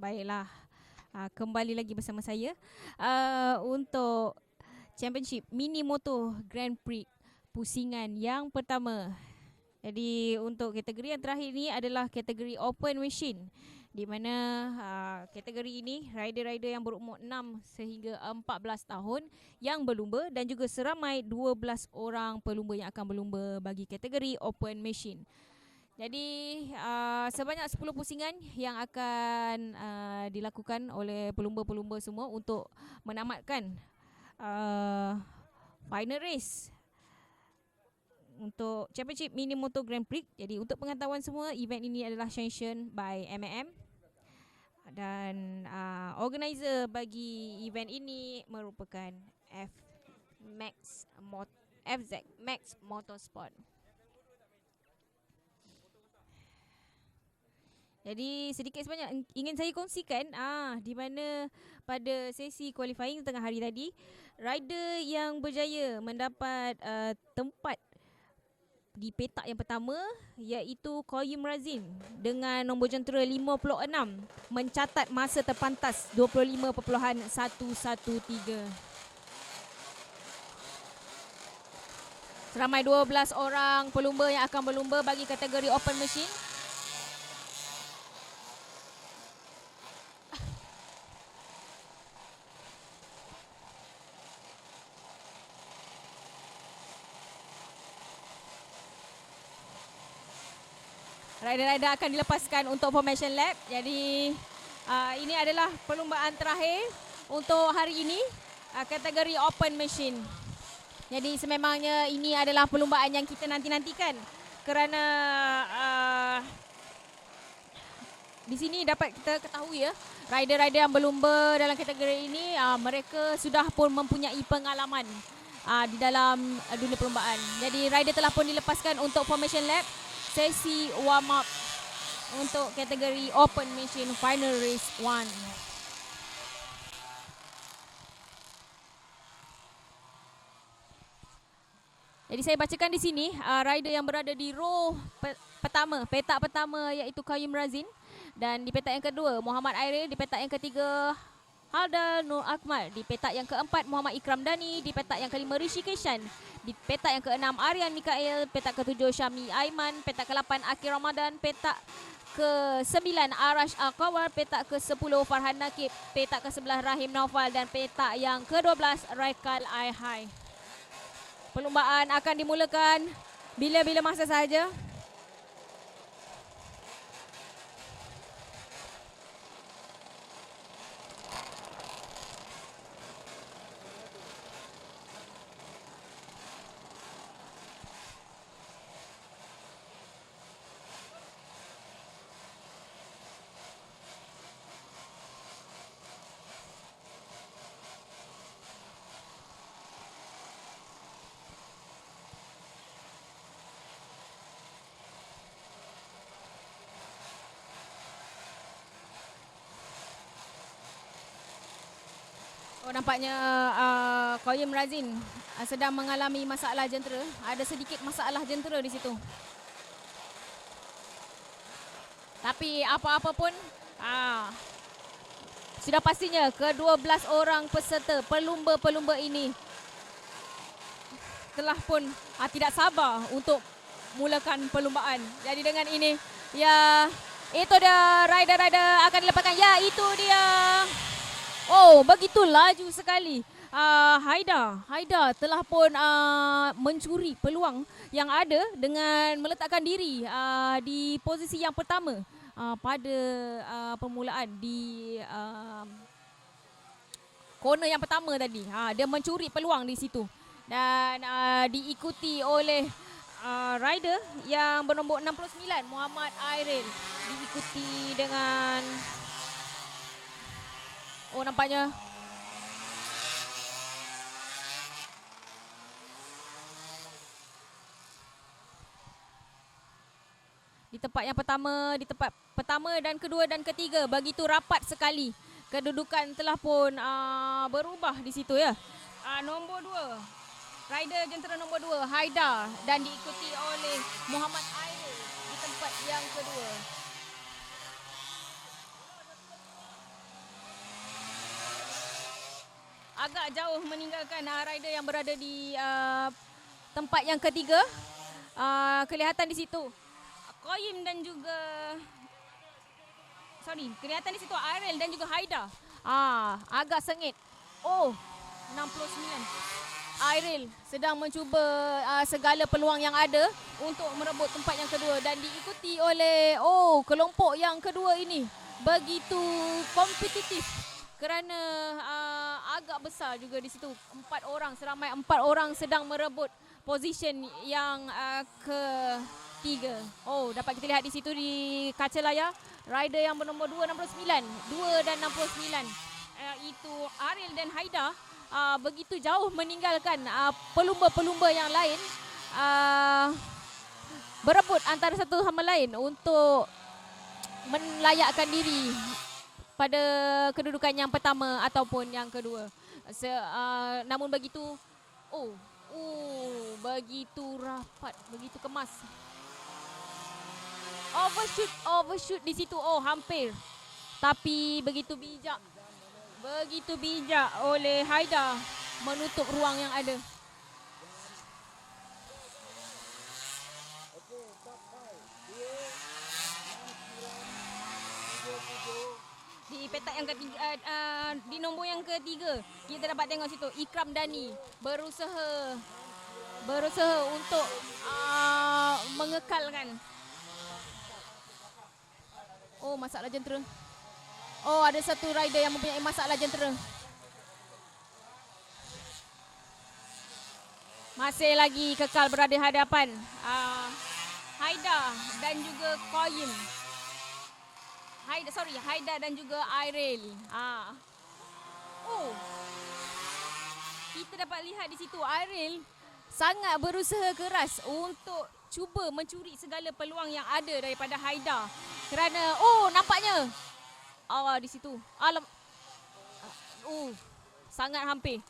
Baiklah, kembali lagi bersama saya untuk Championship Mini Moto Grand Prix pusingan yang pertama. Jadi untuk kategori yang terakhir ni adalah kategori Open Machine, di mana kategori ini rider-rider yang berumur 6 sehingga 14 tahun yang berlumba dan juga seramai 12 orang pelumba yang akan berlumba bagi kategori Open Machine. Jadi sebanyak 10 pusingan yang akan dilakukan oleh pelumba-pelumba semua untuk menamatkan final race untuk Championship Mini Moto Grand Prix. Jadi untuk pengetahuan semua, event ini adalah sanctioned by MAM dan organizer bagi event ini merupakan FZ Max Motorsport. Jadi sedikit sebanyak ingin saya kongsikan di mana pada sesi qualifying tengah hari tadi, rider yang berjaya mendapat tempat di petak yang pertama iaitu Qayyum Razin dengan nombor jentera 56 mencatat masa terpantas 25.113. Seramai 12 orang pelumba yang akan berlumba bagi kategori Open Machine. Rider-rider akan dilepaskan untuk formation lap. Jadi ini adalah perlumbaan terakhir untuk hari ini, kategori Open Machine. Jadi sememangnya ini adalah perlumbaan yang kita nanti-nantikan kerana di sini dapat kita ketahui rider-rider yang berlumba dalam kategori ini mereka sudah pun mempunyai pengalaman di dalam dunia perlumbaan. Jadi rider telah pun dilepaskan untuk formation lap, sesi warm up untuk kategori Open Machine Final Race 1. Jadi saya bacakan di sini rider yang berada di row pertama, petak pertama iaitu Qayyum Razin, dan di petak yang kedua Muhammad Airil, di petak yang ketiga Haldal Nur Akmal, di petak yang keempat Muhammad Ikram Dani, di petak yang kelima Rishi Keshan, di petak yang keenam Aryan Mikael, petak ketujuh Syami Aiman, petak ke-8 Akhir Ramadan, petak ke-9 Arash Al-Qawar, petak ke-10 Farhan Nakib, petak ke-11 Rahim Naufal, dan petak yang ke-12 Raikal Aihai. Perlumbaan akan dimulakan bila-bila masa sahaja. Oh, nampaknya Qayyum Razin sedang mengalami masalah jentera. Ada sedikit masalah jentera di situ. Tapi apa-apa pun sudah pastinya ke-12 orang peserta pelumba-pelumba ini telah pun tidak sabar untuk mulakan perlumbaan. Jadi dengan ini itu dia rider-rider akan dilepaskan. Ya, itu dia. Oh, begitu laju sekali. Haida telah pun mencuri peluang yang ada dengan meletakkan diri di posisi yang pertama pada permulaan di corner yang pertama tadi. Dia mencuri peluang di situ dan diikuti oleh rider yang bernombor 69 Muhammad Airil, diikuti dengan nampaknya di tempat yang pertama, di tempat pertama dan kedua dan ketiga begitu rapat sekali. Kedudukan telah pun berubah di situ ya. Nombor 2, rider jentera nombor 2 Haida, dan diikuti oleh Muhammad Airil di tempat yang kedua. agak jauh meninggalkan rider yang berada di tempat yang ketiga. Kelihatan di situ Koyim dan juga kelihatan di situ Airil dan juga Haida. Agak sengit. 69. Airil sedang mencuba segala peluang yang ada untuk merebut tempat yang kedua dan diikuti oleh kelompok yang kedua ini begitu kompetitif kerana agak besar juga di situ. Seramai 4 orang sedang merebut position yang ketiga. Dapat kita lihat di situ di kaca layar rider yang bernombor 269, 2 dan 69. Itu Airil dan Haida begitu jauh meninggalkan pelumba-pelumba yang lain, berebut antara satu sama lain untuk melayakkan diri pada kedudukan yang pertama ataupun yang kedua. Namun begitu begitu rapat, begitu kemas. Overshoot di situ. Hampir. Tapi begitu bijak oleh Haida menutup ruang yang ada. Di petak yang ketiga, di nombor yang ketiga, kita dapat tengok situ Ikram Dani berusaha untuk mengekalkan. Masalah jentera. Ada satu rider yang mempunyai masalah jentera. Masih lagi kekal berada di hadapan Haida dan juga Koyim. Haida dan juga Airil. Kita dapat lihat di situ Airil sangat berusaha keras untuk cuba mencuri segala peluang yang ada daripada Haida. Kerana nampaknya di situ sangat hampir.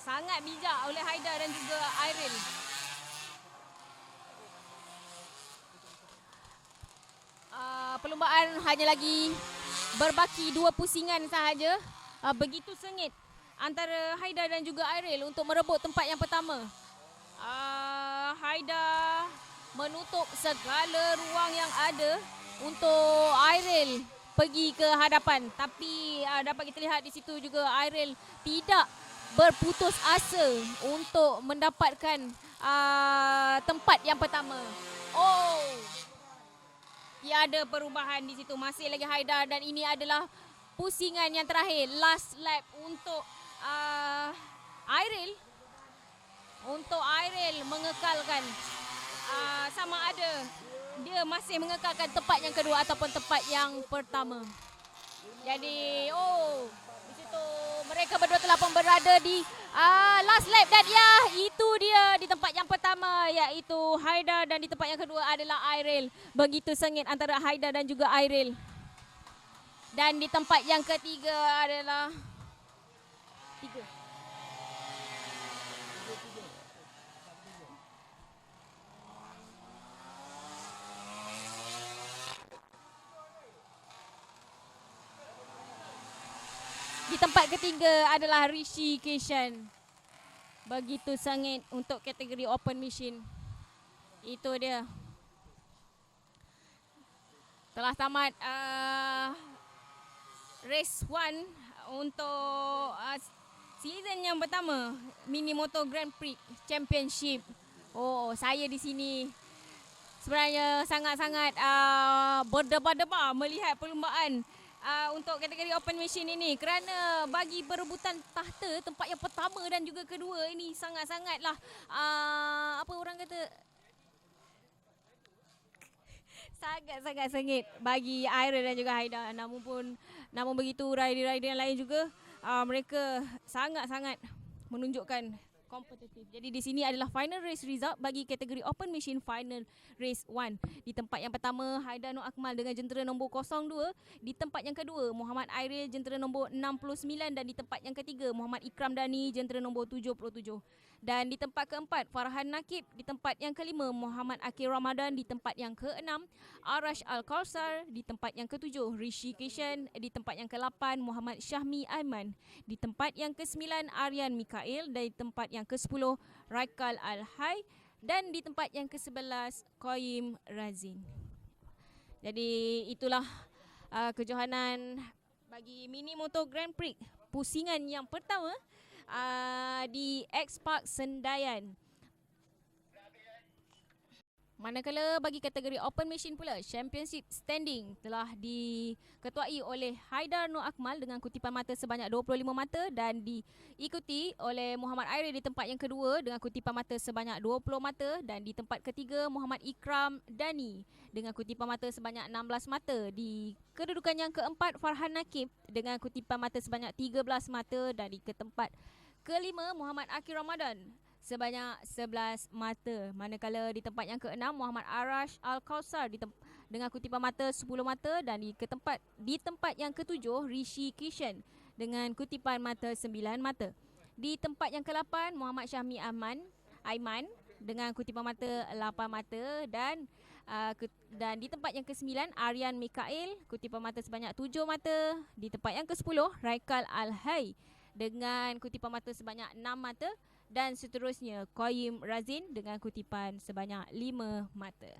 Sangat bijak oleh Haida dan juga Airil. Perlumbaan hanya lagi berbaki 2 pusingan sahaja. Begitu sengit antara Haida dan juga Airil untuk merebut tempat yang pertama. Haida menutup segala ruang yang ada untuk Airil pergi ke hadapan. Tapi dapat kita lihat di situ juga Airil tidak berputus asa untuk mendapatkan tempat yang pertama. Tiada perubahan di situ. Masih lagi Haida dan ini adalah pusingan yang terakhir. Last lap untuk Airil. Untuk Airil mengekalkan sama ada dia masih mengekalkan tempat yang kedua ataupun tempat yang pertama. Jadi di situ mereka berdua telah pun berada di last lap dan itu dia di tempat yang pertama iaitu Haida dan di tempat yang kedua adalah Airil. Begitu sengit antara Haida dan juga Airil. Dan di tempat yang ketiga adalah di tempat ketiga adalah Rishi Kishan. Begitu sengit untuk kategori open machine. Itu dia. Telah tamat race 1 untuk season yang pertama Minimoto Grand Prix Championship. Saya di sini sebenarnya sangat-sangat berdebar-debar melihat perlumbaan untuk kategori open machine ini kerana bagi perebutan tahta tempat yang pertama dan juga kedua ini sangat-sangatlah apa orang kata sangat-sangat sengit bagi Airil dan juga Haida. Namun begitu rider-rider yang lain juga mereka sangat-sangat menunjukkan kompetitif. Jadi di sini adalah final race result bagi kategori open machine final race 1. Di tempat yang pertama Haida Nur Akmal dengan jentera nombor 02. Di tempat yang kedua Muhammad Airil jentera nombor 69 dan di tempat yang ketiga Muhammad Ikram Dani jentera nombor 77. Dan di tempat keempat, Farhan Nakib. Di tempat yang kelima, Muhammad Akil Ramadan. Di tempat yang keenam, Arash Al-Kausar. Di tempat yang ketujuh, Rishi Kishan. Di tempat yang ke-8, Muhammad Syahmi Aiman. Di tempat yang ke-9, Aryan Mikail. Dan di tempat yang ke-10, Raikal Al-Hai. Dan di tempat yang ke-11, Qayyim Razin. Jadi itulah kejohanan bagi Mini Moto Grand Prix pusingan yang pertama di X Park Sendayan. Manakala bagi kategori Open Machine pula, Championship Standing telah diketuai oleh Haidar Nur Akmal dengan kutipan mata sebanyak 25 mata dan diikuti oleh Muhammad Airi di tempat yang kedua dengan kutipan mata sebanyak 20 mata dan di tempat ketiga Muhammad Ikram Dani dengan kutipan mata sebanyak 16 mata. Di kedudukan yang keempat, Farhan Nakib dengan kutipan mata sebanyak 13 mata dan di tempat kelima Muhammad Akil Ramadan sebanyak 11 mata. Manakala di tempat yang keenam, Muhammad Arash Al-Kausar dengan kutipan mata 10 mata dan di tempat yang ketujuh, Rishi Kishan dengan kutipan mata 9 mata. Di tempat yang ke-8, Muhammad Syahmi Aiman dengan kutipan mata 8 mata dan di tempat yang ke-9, Aryan Mikail kutipan mata sebanyak 7 mata. Di tempat yang ke-10, Raikal Al-Hai dengan kutipan mata sebanyak 6 mata. Dan seterusnya, Qayyim Razin dengan kutipan sebanyak 5 mata.